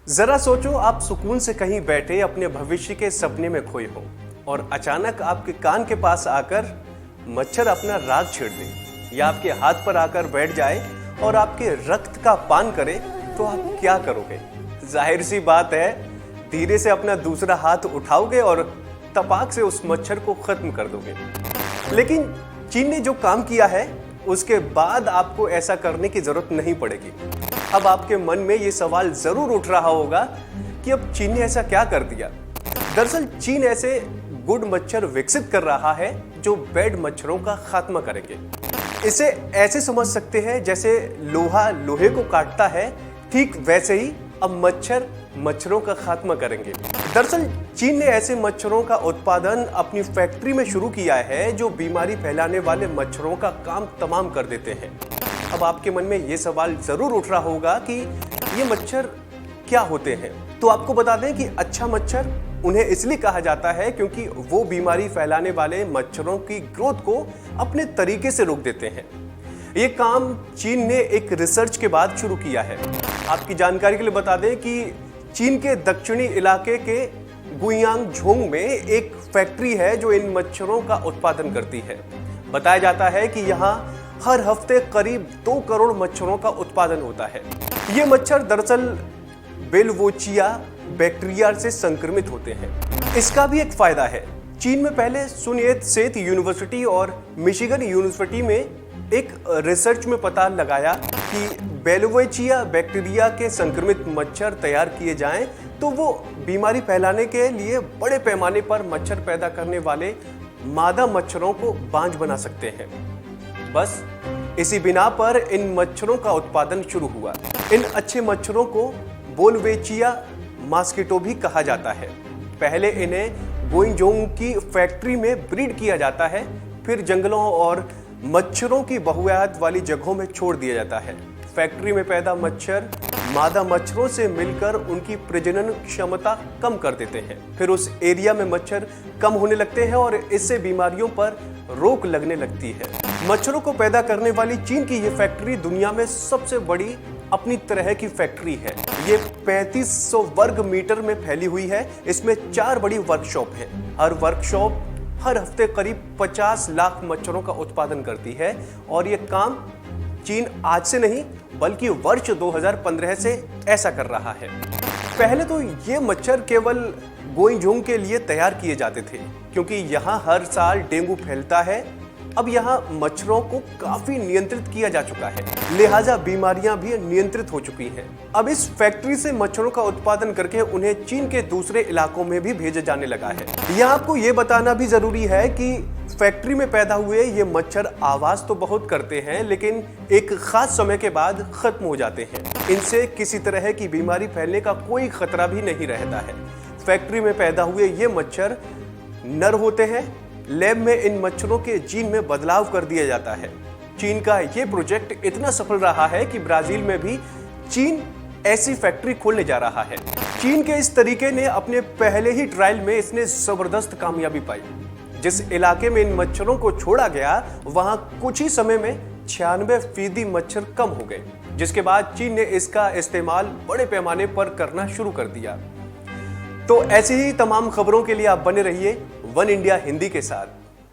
जरा सोचो, आप सुकून से कहीं बैठे अपने भविष्य के सपने में खोए हो और अचानक आपके कान के पास आकर मच्छर अपना राग छेड़ दे या आपके हाथ पर आकर बैठ जाए और आपके रक्त का पान करे, तो आप क्या करोगे? जाहिर सी बात है, धीरे से अपना दूसरा हाथ उठाओगे और तपाक से उस मच्छर को खत्म कर दोगे। लेकिन चीन ने जो काम किया है, उसके बाद आपको ऐसा करने की जरूरत नहीं पड़ेगी। अब आपके मन में ये सवाल जरूर उठ रहा होगा कि अब चीन ने ऐसा क्या कर दिया। दरअसल चीन ऐसे गुड मच्छर विकसित कर रहा है जो बैड मच्छरों का खात्मा करेंगे। इसे ऐसे समझ सकते हैं जैसे लोहा लोहे को काटता है, ठीक वैसे ही अब मच्छर मच्छरों का खात्मा करेंगे। दरअसल चीन ने ऐसे मच्छरों का उत्पादन अपनी फैक्ट्री में शुरू किया है जो बीमारी फैलाने वाले मच्छरों का काम तमाम कर देते हैं। अब आपके मन में ये सवाल जरूर उठ रहा होगा कि ये मच्छर क्या होते हैं। तो आपको बता दें कि अच्छा मच्छर उन्हें इसलिए कहा जाता है क्योंकि वो बीमारी फैलाने वाले मच्छरों की ग्रोथ को अपने तरीके से रोक देते हैं। ये काम चीन ने एक रिसर्च के बाद शुरू किया है। आपकी जानकारी के लिए बता दें कि चीन के दक्षिणी इलाके के गुयांगझोंग में एक फैक्ट्री है जो इन मच्छरों का उत्पादन करती है। बताया जाता है कि यहाँ हर हफ्ते करीब 2 करोड़ मच्छरों का उत्पादन होता है। ये मच्छर दरअसल बेलवोचिया बैक्टीरिया से संक्रमित होते हैं। इसका भी एक फायदा है। चीन में पहले सुन येत सेत यूनिवर्सिटी और मिशिगन यूनिवर्सिटी में एक रिसर्च में पता लगाया कि बेलवोचिया बैक्टीरिया के संक्रमित मच्छर तैयार किए जाएं तो वो बीमारी फैलाने के लिए बड़े पैमाने पर मच्छर पैदा करने वाले मादा मच्छरों को बांझ बना सकते हैं। बस इसी बिना पर इन मच्छरों का उत्पादन शुरू हुआ। इन अच्छे मच्छरों को बोलवेचिया मॉस्किटो भी कहा जाता है। पहले इन्हें गुयांगझोंग की फैक्ट्री में ब्रीड किया जाता है, फिर जंगलों और मच्छरों की बहुआयात वाली जगहों में छोड़ दिया जाता है। फैक्ट्री में पैदा मच्छर मादा मच्छरों से मिलकर उनकी प्रजनन क्षमता कम कर देते हैं। फिर उस एरिया में मच्छर कम होने लगते हैं और इससे बीमारियों पर रोक लगने लगती है। मच्छरों को पैदा करने वाली चीन की ये फैक्ट्री दुनिया में सबसे बड़ी अपनी तरह की फैक्ट्री है। ये 3500 वर्ग मीटर में फैली हुई है। इसमें 4 बड़ी वर्कशॉप है। हर वर्कशॉप हर हफ्ते करीब 50 लाख मच्छरों का उत्पादन करती है और ये काम चीन आज से नहीं बल्कि वर्ष 2015 से ऐसा कर रहा है। पहले तो ये मच्छर केवल गुयांगझोंग के लिए तैयार किए जाते थे क्योंकि यहाँ हर साल डेंगू फैलता है। अब यहाँ मच्छरों को काफी नियंत्रित किया जा चुका है, लिहाजा बीमारियां भी नियंत्रित हो चुकी हैं। अब इस फैक्ट्री से मच्छरों का उत्पादन करके उन्हें चीन के दूसरे इलाकों में भी भेजा जाने लगा है। यहाँ आपको ये बताना भी जरूरी है कि फैक्ट्री में पैदा हुए ये मच्छर आवाज तो बहुत करते हैं लेकिन एक खास समय के बाद खत्म हो जाते हैं। इनसे किसी तरह की बीमारी फैलने का कोई खतरा भी नहीं रहता है। फैक्ट्री में पैदा हुए ये मच्छर नर होते हैं। लैब में इन मच्छरों के जीन में बदलाव कर दिया जाता है। चीन का ये प्रोजेक्ट इतना सफल रहा है कि ब्राजील में भी चीन ऐसी फैक्ट्री खोलने जा रहा है। चीन के इस तरीके ने अपने पहले ही ट्रायल में इसने जबरदस्त कामयाबी पाई। जिस इलाके में इन मच्छरों को छोड़ा गया वहां कुछ ही समय में 96% मच्छर कम हो गए, जिसके बाद चीन ने इसका इस्तेमाल बड़े पैमाने पर करना शुरू कर दिया। तो ऐसी ही तमाम खबरों के लिए आप बने रहिए वन इंडिया हिंदी के साथ।